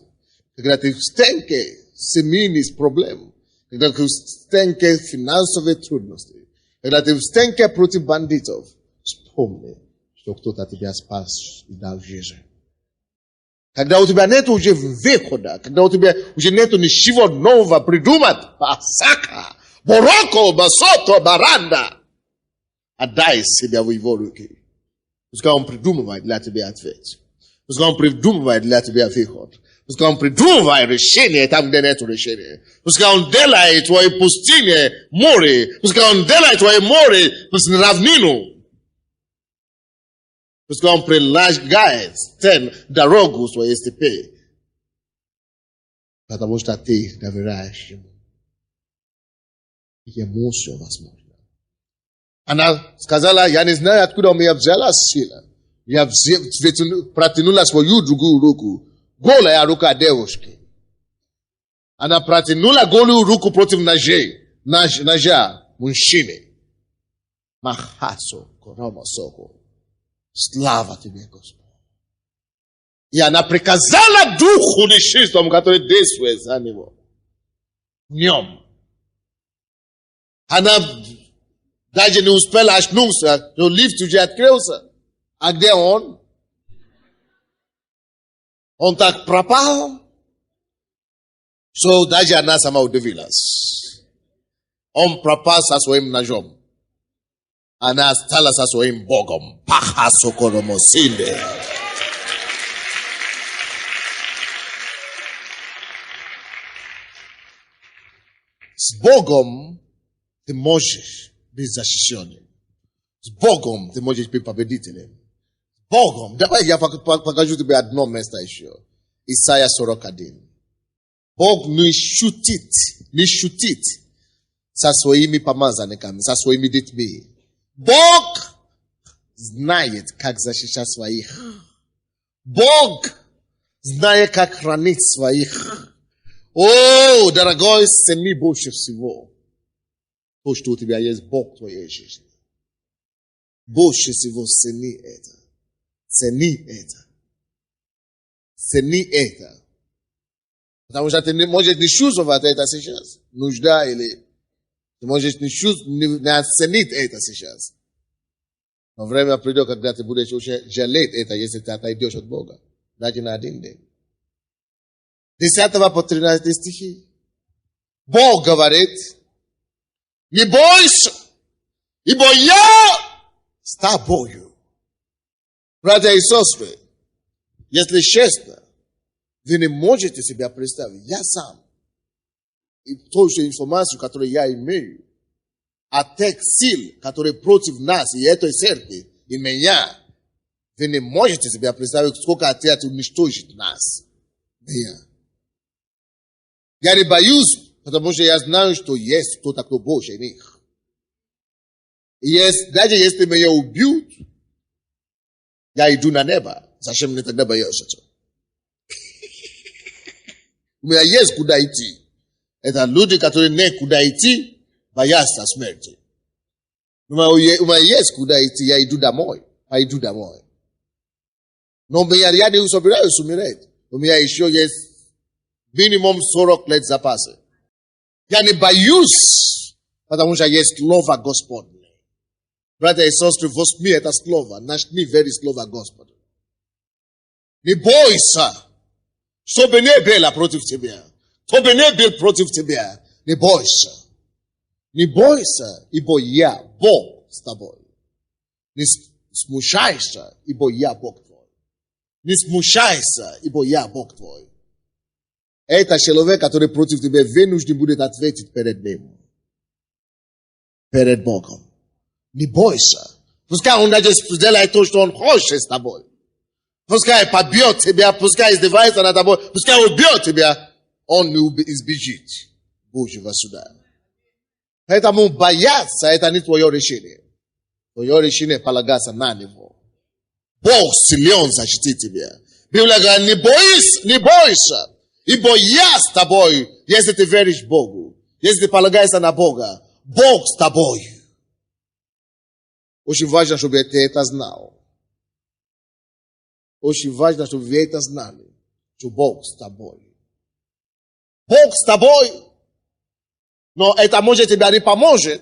когда ты в стенке семейных проблем, когда ты в стенке финансовых трудностей, когда ты в стенке против бандитов, вспомни, что кто-то тебя спас и дал жизнь. Когда у тебя нет уже выхода, когда у тебя уже нет ничего нового придумать, пасака, бороко, басото, баранда, отдай себя в его руки. Пускай он придумывает для тебя ответ. Пускай он придумывает для тебя выход. Пускай он придумывает решение там, где нет решения. Пускай он делает твои пустыни море. Пускай он делает твои море равнину. Пускай он прилагает дорогу своей степи. Потому что ты доверяешь ему. Ему все возможно. Она сказала, я не знаю, откуда у меня взяла сила. Я протянула свою другую руку. Голая рука девушки. Она протянула голую руку против ножа мужчины. Махасо, коромасоко. Слава тебе, Господь. И она приказала духу нечистому, который действует за него. В нем. Она даже не успела очнуться, но лифт уже открылся. А где он? Он так пропал, что даже она сама удивилась. Он пропал со своим ножом. Она стала со своим Богом. Паха сокоромосинде. С Богом ты можешь быть защищенным. С Богом ты можешь быть победителем. С Богом. Давай я покажу тебе одно место еще. Исайя 41. Бог не шутит со своими помазанниками, со своими детьми. Бог знает, как защищать своих. Бог знает, как хранить своих. О, дорогой, цени больше всего то, что у тебя есть Бог в твоей жизни. Больше всего цени это. Цени это. Цени это. Потому что ты не можешь не чувствовать это сейчас. Нужда или... Ты можешь не оценить это сейчас. Но время придет, когда ты будешь уже жалеть это, если ты отойдешь от Бога. Даже на один день. 10 по 13 стихи. Бог говорит, не бойся, ибо я с тобою. Братья и сестры, если честно, вы не можете себя представить. Я сам. И ту же информацию, которую я имею, от тех сил, которые против нас и этой церкви, и меня, вы не можете себе представить, сколько хотят уничтожить нас. Меня. Я не боюсь, потому что я знаю, что есть кто-то, кто больше них. И даже если меня убьют, я иду на небо. Зачем мне тогда бояться? У меня есть куда идти. Это люди, которые некуда идти, боятся смерти. Yes, could I do that more? I do that more. No, me ya de usobira usumiret. No me ya show yes minimum sorok let zapase. Yani by use, but I want yes slova gospel. Brother is so vos me et slova, nash me very slova gospel. Ni boy sir. So bene bela protiv tibia. To bene bel protiv tibia. Ni boy sir. Ni boy sir. Ibo ya bo staboy. Ni smushai sir. Ibo ya bok. Nismušajsa, ibo ja Bog tvoj. Eta človeka, ktorý protiv tebe venužný bude tvetiť pred ním. Pred Bogom. Ni boj sa. Пускай он даже сделает то, что он хочет с тобой. Пускай побьет тебя, пускай издевается над тобой, пускай убьет тебя, он не избежит Божьего суда. Поэтому бояться, это не твое решение. Твое решение полагаться на него. Бог силен защитить тебя. Библия говорит, не бойся, ибо я с тобой, если ты веришь Богу, если ты полагаешься на Бога, Бог с тобой. Очень важно, чтобы ты это знал. Очень важно, чтобы вы это знали, что Бог с тобой. Бог с тобой, но это может тебе не поможет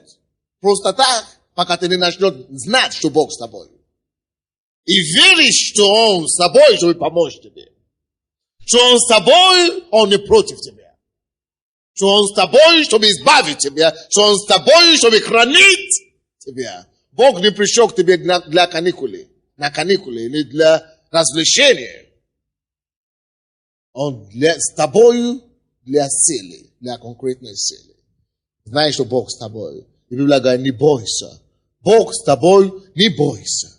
просто так, пока ты не начнешь знать, что Бог с тобой. И веришь, что Он с тобой, чтобы помочь тебе. Что Он с тобой, Он не против тебя. Что Он с тобой, чтобы избавить тебя. Что Он с тобой, чтобы хранить тебя. Бог не пришел к тебе для каникулы. На каникулы или для развлечения. Он с тобой для цели. Для конкретной цели. Знаешь, что Бог с тобой. И Библия говорит, не бойся. Бог с тобой, не бойся.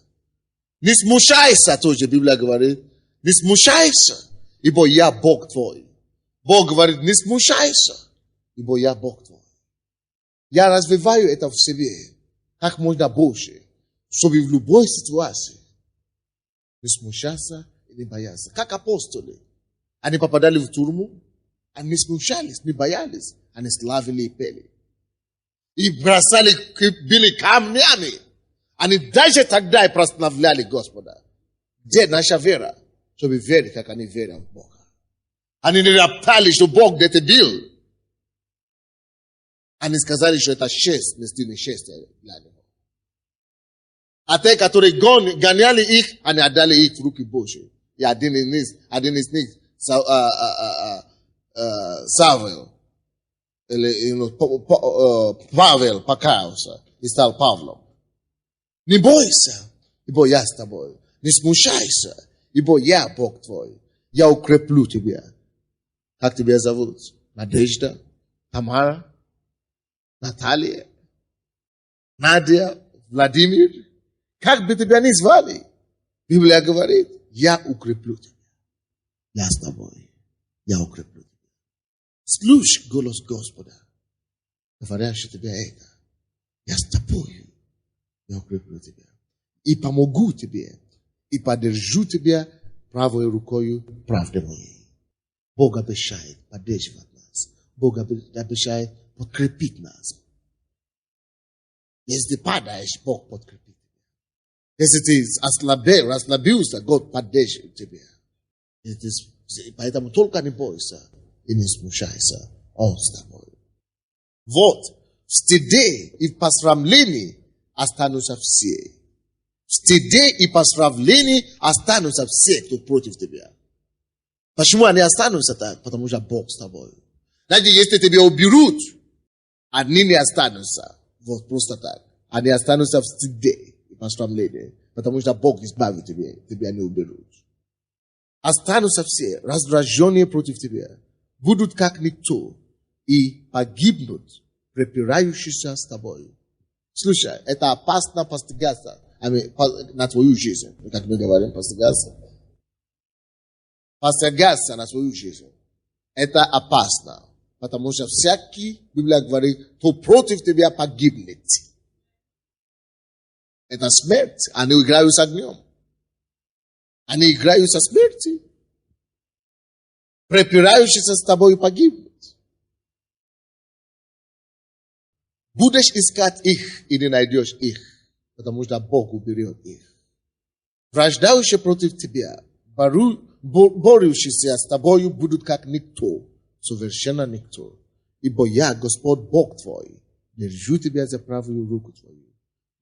Не смущайся, тоже Библия говорит. Не смущайся, ибо я Бог твой. Бог говорит, не смущайся, ибо я Бог твой. Я развиваю это в себе, как можно больше, чтобы в любой ситуации не смущаться и не бояться. Как апостолы. Они попадали в тюрьму, они не смущались, не боялись, они славили и пели. И бросали, били камнями. Они даже тогда и прославляли Господа. Где наша вера? Чтобы верить, как они верят в Бога. Они не роптали, что Бог где-то бил. Они сказали, что это честь, нести несчастье для Него. А те, которые гоняли их, они отдали их в руки Божьи. И один из них, Савел, или Павел покаялся и стал Павлом. Не бойся, ибо я с тобой. Не смущайся, ибо я Бог твой. Я укреплю тебя. Как тебя зовут? Надежда? Тамара? Наталья? Надя? Владимир? Как бы тебя ни звали, Библия говорит, я укреплю тебя. Я с тобой. Я укреплю тебя. Слушай голос Господа, говорящий тебе это. Я с тобой. Я укреплю тебя. И помогу тебе. И поддержу тебя правой рукой правды моей. Бог обещает поддерживать нас. Бог обещает подкрепить нас. Если ты падаешь, Бог подкрепит тебя. Если ты ослабился, Бог поддержит тебя. Поэтому только не бойся и не смущайся. Он с тобой. Вот, в стыде и в посрамлении останутся все. В стыде и посрамлении останутся все, кто против тебя. Почему они останутся так? Потому что Бог с тобой. Знаете, если тебя уберут, они не останутся. Вот просто так. Они останутся в стыде и посрамлении. Потому что Бог избавит тебя. Тебя не уберут. Останутся все, раздраженные против тебя. Будут как никто. И погибнут, препирающиеся с тобой. Слушай, это опасно постигаться на твою жизнь. Как мы говорим, постигаться. Постигаться на свою жизнь. Это опасно. Потому что всякий, Библия говорит, кто против тебя погибнет. Это смерть. Они играют с огнем. Они играют со смертью. Препирающиеся с тобой погибнут. Будешь искать их и не найдешь их, потому что Бог уберет их. Враждающие против тебя, борющиеся с тобою будут как никто, совершенно никто. Ибо я, Господь Бог твой, держу тебя за правую руку твою.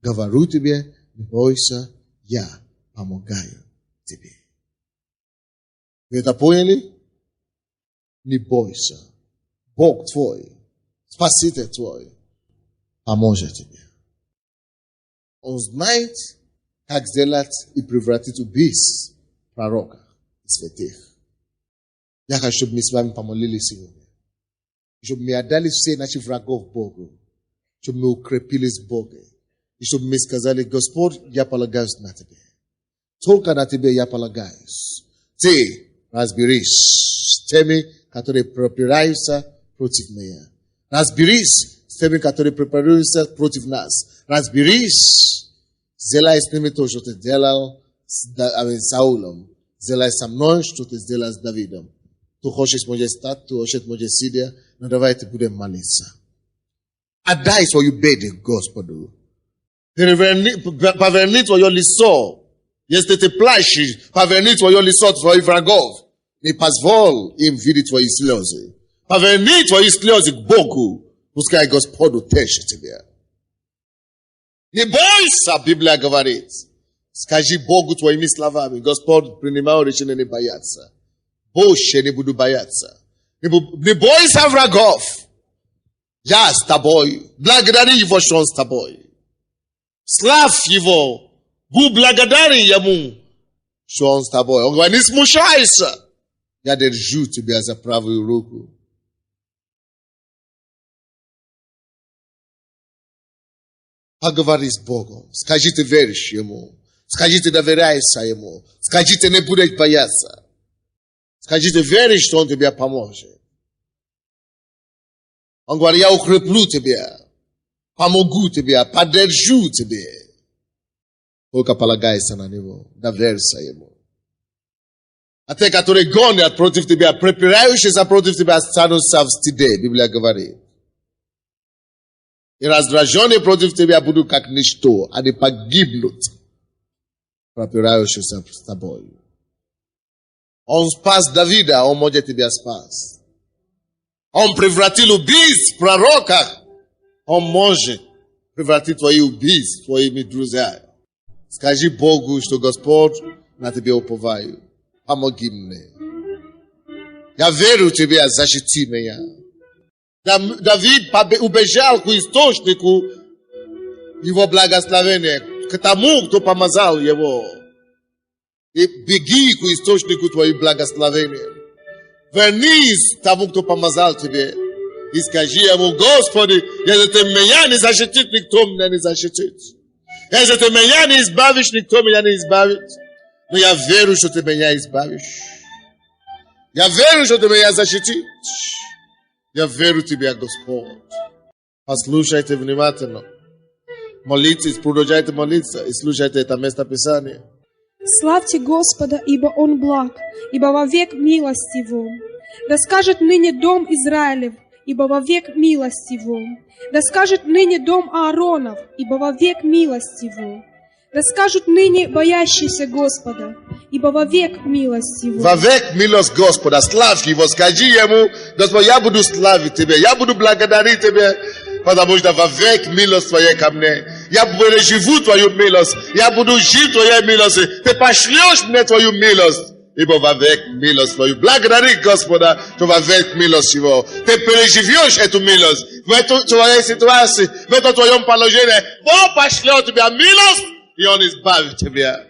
Говорю тебе, не бойся, я помогаю тебе. Вы это поняли? Не бойся. Бог твой, Спаситель твой, поможет тебе. Он знает, как сделать и превратить убийц пророка и святых. Я хочу, чтобы мы с вами помолились сегодня. Чтобы мы отдали все наших врагов Богу. Чтобы мы укрепились в Боге. И чтобы мы сказали, Господь, я полагаюсь на Тебя. Только на Тебя я полагаюсь. Ты разберись с теми, которые препираются против меня. Разберись с теми, которые препарируются против нас. Разберись. Сделай с ними то, что ты сделал с Саулом. Сделай со мной, что ты сделал с Давидом. Ты хочешь може стать, ты хочешь може сидя, но давайте будем молиться. Отдай свою беду Господу. Поверни твое лицо. Если ты плачешь, поверни твое лицо от твоих врагов. Не позволь им видеть твои слезы. Поверни твои слезы к Богу. Пускай Господь утешит тебя. Не бойся, Библия говорит. Скажи Богу твоими словами. Господь принимал решение не бояться. Больше не буду бояться. Не бойся врагов. Я с тобой. Благодари его, что он с тобой. Славь его. Будь благодарен ему, что он с тобой. Он говорит, не смущайся. Я держу тебя за правую руку. Поговори с Богом. Скажи, ты веришь ему. Скажи, ты доверяешься ему. Скажи, ты не будешь бояться. Скажи, ты веришь, что он тебе поможет. Он говорит, я укреплю тебя. Помогу тебе. Поддержу тебе. Только полагайся на него. Доверься ему. А те, которые гонят против тебя, препирающиеся против тебя, останутся в стыде. Библия говорит. И раздраженные против тебя будут как ничто. Они погибнут. Препирающиеся с тобой. Он спас Давида, он может тебя спас. Он превратил убийц в пророках. Он может превратить твои убийц в твоими друзьями. Скажи Богу, что Господь на тебе уповаю. Помоги мне. Я верю в тебя, защити меня. Давид убежал к источнику его благословения, к тому, кто помазал его. И беги к источнику твоих благословения. Вернись к тому, кто помазал тебе. И скажи ему, Господи, если ты меня не защитишь, никто меня не защитит. Если ты меня не избавишь, никто меня не избавит. Но я верю, что ты меня избавишь. Я верю, что ты меня защитишь. Я верю в тебя, Господь. Послушайте внимательно. Молитесь, продолжайте молиться и слушайте это местописание. Славьте Господа, ибо Он благ, ибо вовек милость Его. Да скажет ныне дом Израилев, ибо вовек милость Его. Да скажет ныне дом Ааронов, ибо вовек милость Его. Да скажут ныне боящиеся Господа, ибо вовек милость Его. Вовек милость Господа, славь Его, скажи Ему, Господь, я буду славить Тебя, я буду благодарить Тебя, потому что вовек милость Твоя ко мне. Я переживу Твою милость, я буду жить Твоей милости, Ты пошлешь мне Твою милость, ибо вовек милость Твою. Благодари Господа, что вовек милость Его. Ты переживешь эту милость в этой твоей ситуации, в этом твоем положении. Бог пошлет Тебя милость, и Он избавит тебя.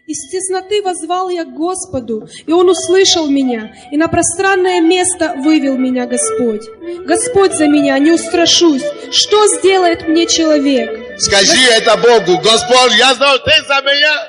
Из тесноты воззвал я к Господу, и Он услышал меня, и на пространное место вывел меня Господь. Господь за меня, не устрашусь. Что сделает мне человек? Скажи это Богу. Господь, я знаю, Ты за меня.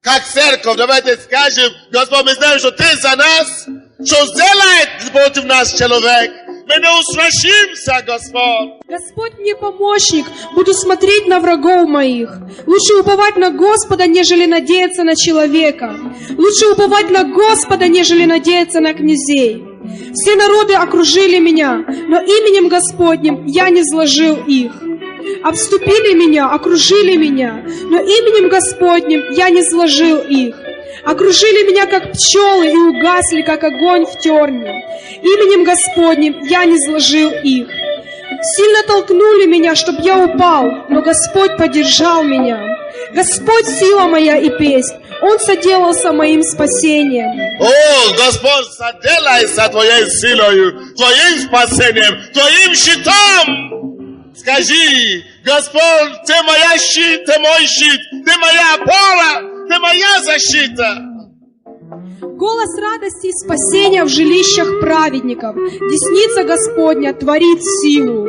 Как церковь, давайте скажем, Господь, мы знаем, что Ты за нас. Что сделает против нас человек? Мы не устрашимся, Господь. Господь мне помощник, буду смотреть на врагов моих. Лучше уповать на Господа, нежели надеяться на человека. Лучше уповать на Господа, нежели надеяться на князей. Все народы окружили меня, но именем Господним я не зложил их. Обступили меня, окружили меня, но именем Господним я не зложил их. Окружили меня, как пчелы, и угасли, как огонь в терне. Именем Господним я не зложил их. Сильно толкнули меня, чтоб я упал, но Господь поддержал меня. Господь сила моя и песнь, Он соделался моим спасением. О, Господь соделается Твоей силою, Твоим спасением, Твоим щитом. Скажи, Господь, Ты моя щит, Ты мой щит, Ты моя опора, Ты моя защита. Голос радости и спасения в жилищах праведников. Десница Господня творит силу.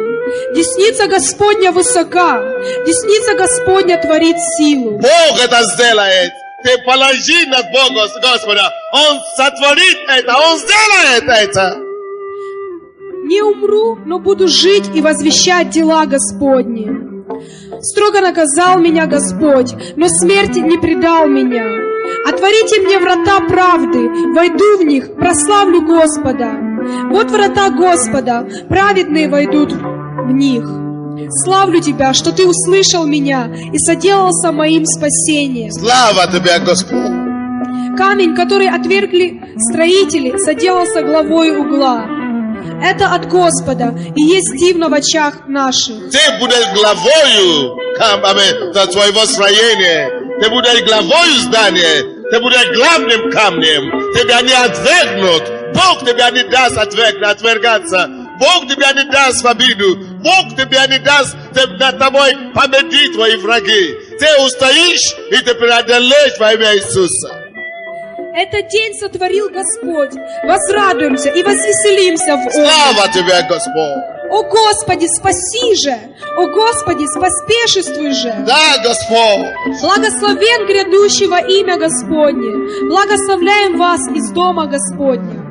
Десница Господня высока. Десница Господня творит силу. Бог это сделает. Ты положи на Бога, Господа. Он сотворит это, Он сделает это. Не умру, но буду жить и возвещать дела Господни. Строго наказал меня Господь, но смерти не предал меня. Отворите мне врата правды, войду в них, прославлю Господа. Вот врата Господа, праведные войдут в них. Славлю Тебя, что Ты услышал меня и соделался моим спасением. Слава Тебе, Господь. Камень, который отвергли строители, соделался главой угла. Это от Господа и есть дивно в очах наших. Ты будешь главою твоего строения. Ты будешь главою здания. Ты будешь главным камнем. Тебя не отвергнут. Бог тебя не даст отвергаться. Бог тебя не даст в обиду. Бог тебя не даст над тобой победить твои враги. Ты устоишь и ты преодолеешь во имя Иисуса. Этот день сотворил Господь. Возрадуемся и возвеселимся в Он. Слава Тебе, Господь! О Господи, спаси же! О Господи, поспешествуй же! Да, Господь! Благословен грядущий во имя Господне. Благословляем вас из дома Господня.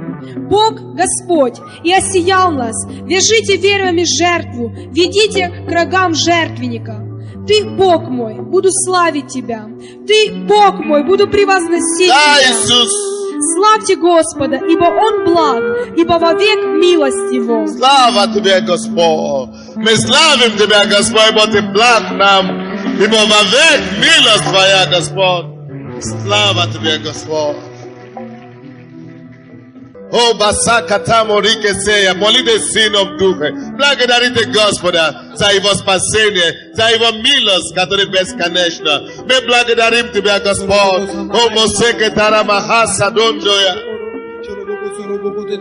Бог Господь и осиял нас. Вяжите вервями жертву, ведите к рогам жертвенника. Ты, Бог мой, буду славить Тебя. Ты, Бог мой, буду превозносить Да, Тебя. Иисус! Славьте Господа, ибо Он благ, ибо вовек милость Его. Слава Тебе, Господь! Мы славим Тебя, Господь, ибо Ты благ нам, ибо вовек милость Твоя, Господь. Слава Тебе, Господь! О, Басака Таморike Сея, молитесь Сыном Духа. Благодарите Господа за Его спасение, за Его милость, которая бесконечна. Мы благодарим Тебя, Господь. О, Мосеке Тарамахаса Донджоя.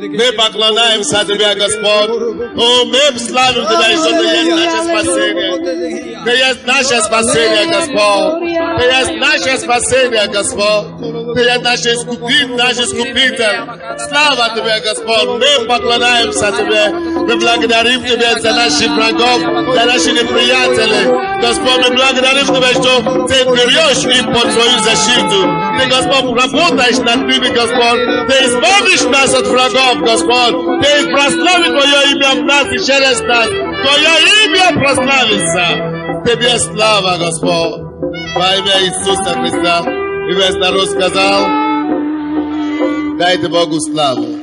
Мы поклоняемся Тебе, Господь. О, мы славим Тебя, что Ты есть наше спасение. Ты есть наше спасение, Господь. Ты есть наше спасение, Господь. Ты есть наш искупитель. Слава Тебе, Господь. Мы поклоняемся Тебе. Мы благодарим Тебя за наших врагов, за наши неприятелей. Господь, мы благодарим Тебя, что Ты берешь их под свою защиту. Ты, Господь, работаешь над ними, Господь. Ты избавишь нас от врагов, Господь. Ты прославишь Твое имя в нас и через нас. Твое имя прославится. Тебе слава, Господь. Во имя Иисуса Христа. И весь народ сказал, дайте Богу славу.